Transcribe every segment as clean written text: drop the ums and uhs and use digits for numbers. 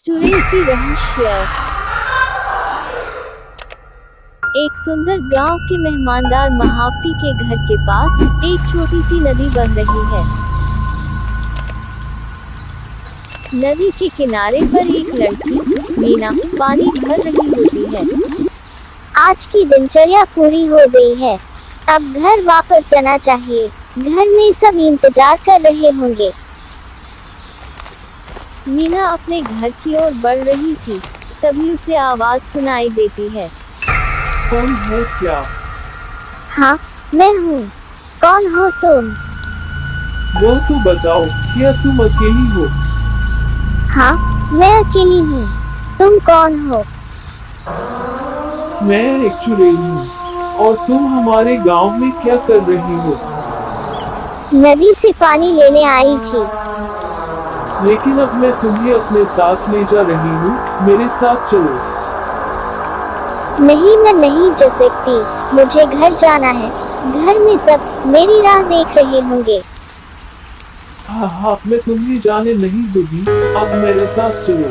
चुड़ैल की रहस्य। एक सुंदर गांव के मेहमानदार महावती के घर के पास एक छोटी सी नदी बह रही है। नदी के किनारे पर एक लड़की मीना पानी भर रही होती है। आज की दिनचर्या पूरी हो गई है, अब घर वापस जाना चाहिए। घर में सब इंतजार कर रहे होंगे। मीना अपने घर की ओर बढ़ रही थी, तभी उसे आवाज सुनाई देती है। कौन है क्या? हाँ, मैं हूँ। कौन हो तुम? वो तो बताओ, क्या तुम अकेली हो? हाँ, मैं अकेली हूँ। तुम कौन हो? मैं एक चुड़ैल हूँ। और तुम हमारे गांव में क्या कर रही हो? नदी से पानी लेने आई थी। लेकिन अब मैं तुम्हें अपने साथ ले जा रही हूँ, मेरे साथ चलो। नहीं, मैं नहीं जा सकती। मुझे घर जाना है। घर में सब मेरी राह देख रहे होंगे। हाँ, मैं तुम्हें जाने नहीं दूंगी, अब मेरे साथ चलो।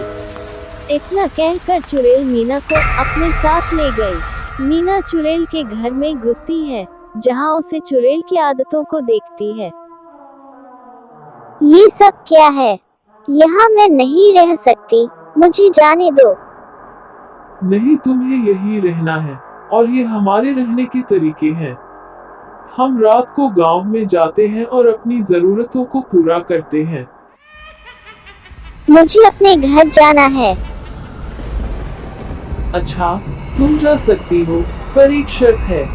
इतना कहकर चुड़ैल मीना को अपने साथ ले गई। मीना चुड़ैल के घर में घुसती है, जहाँ उसे चुड़ैल की आदतों को देखती है। ये सब क्या है? यहाँ मैं नहीं रह सकती, मुझे जाने दो। नहीं, तुम्हें यही रहना है, और ये हमारे रहने के तरीके हैं। हम रात को गांव में जाते हैं और अपनी जरूरतों को पूरा करते हैं। मुझे अपने घर जाना है। अच्छा, तुम जा सकती हो, पर एक शर्त है।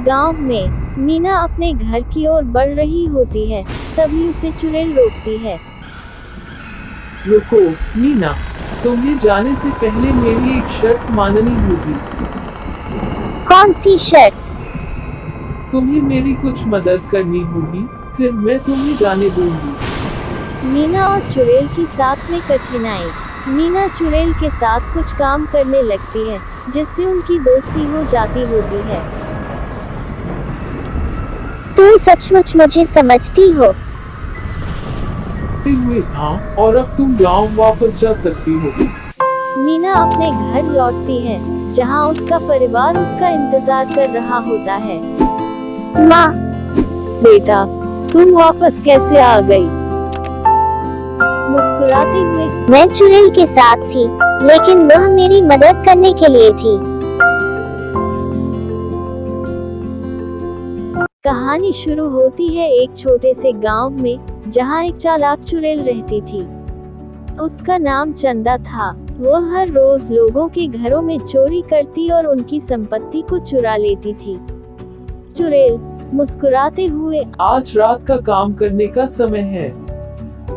गांव में मीना अपने घर की ओर बढ़ रही होती है, तभी उसे चुड़ैल रोकती है। रुको मीना, तुम्हें जाने से पहले मेरी एक शर्त माननी होगी। कौन सी शर्त? तुम्हें मेरी कुछ मदद करनी होगी, फिर मैं तुम्हें जाने दूंगी। मीना और चुड़ैल की साथ में कठिनाई। मीना चुड़ैल के साथ कुछ काम करने लगती है, जिससे उनकी दोस्ती हो जाती होती है। तुम सचमुच मुझे समझती हो? हुए हाँ, और अब तुम गांव वापस जा सकती हो। मीना अपने घर लौटती है, जहां उसका परिवार उसका इंतजार कर रहा होता है। माँ, बेटा, तुम वापस कैसे आ गई? मुस्कुराते हुए मैं चुड़ैल के साथ थी, लेकिन वह मेरी मदद करने के लिए थी। कहानी शुरू होती है एक छोटे से गांव में, जहां एक चालाक चुड़ैल रहती थी। उसका नाम चंदा था। वो हर रोज लोगों के घरों में चोरी करती और उनकी संपत्ति को चुरा लेती थी। चुड़ैल मुस्कुराते हुए, आज रात का काम करने का समय है।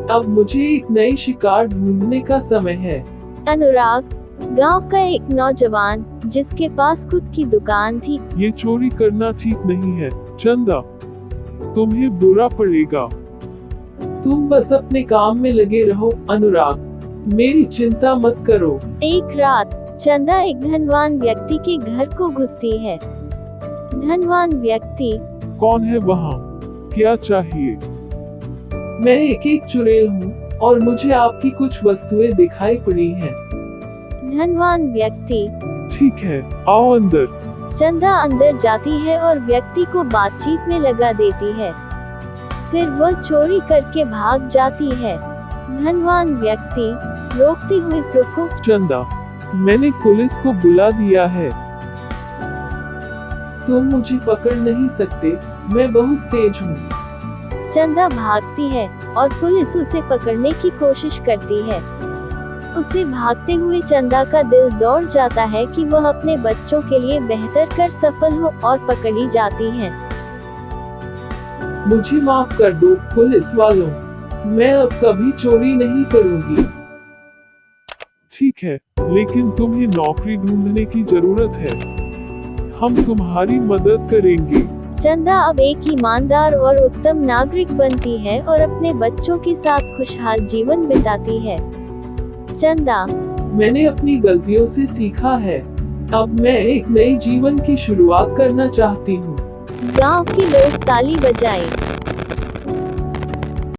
अब मुझे एक नई शिकार ढूंढने का समय है। अनुराग, गांव का एक नौजवान जिसके पास खुद की दुकान थी। ये चोरी करना ठीक नहीं है चंदा, तुम्हें बुरा पड़ेगा। तुम बस अपने काम में लगे रहो अनुराग, मेरी चिंता मत करो। एक रात चंदा एक धनवान व्यक्ति के घर को घुसती है। धनवान व्यक्ति, कौन है वहाँ? क्या चाहिए? मैं एक चुड़ैल हूँ और मुझे आपकी कुछ वस्तुएं दिखाई पड़ी हैं। धनवान व्यक्ति, ठीक है, आओ अंदर। चंदा अंदर जाती है और व्यक्ति को बातचीत में लगा देती है। फिर वह चोरी करके भाग जाती है। धनवान व्यक्ति रोकते हुए, रुको चंदा, मैंने पुलिस को बुला दिया है। तुम मुझे पकड़ नहीं सकते, मैं बहुत तेज हूँ। चंदा भागती है और पुलिस उसे पकड़ने की कोशिश करती है। उसे भागते हुए चंदा का दिल दौड़ जाता है कि वह अपने बच्चों के लिए बेहतर कर सफल हो, और पकड़ी जाती है। मुझे माफ कर दो पुलिस वालों, मैं अब कभी चोरी नहीं करूंगी। ठीक है, लेकिन तुम्हें नौकरी ढूंढने की जरूरत है। हम तुम्हारी मदद करेंगे। चंदा अब एक ईमानदार और उत्तम नागरिक बनती है और अपने बच्चों के साथ खुशहाल जीवन बिताती है। चंदा, मैंने अपनी गलतियों से सीखा है। अब मैं एक नई जीवन की शुरुआत करना चाहती हूँ। गांव के लोग ताली बजाएं।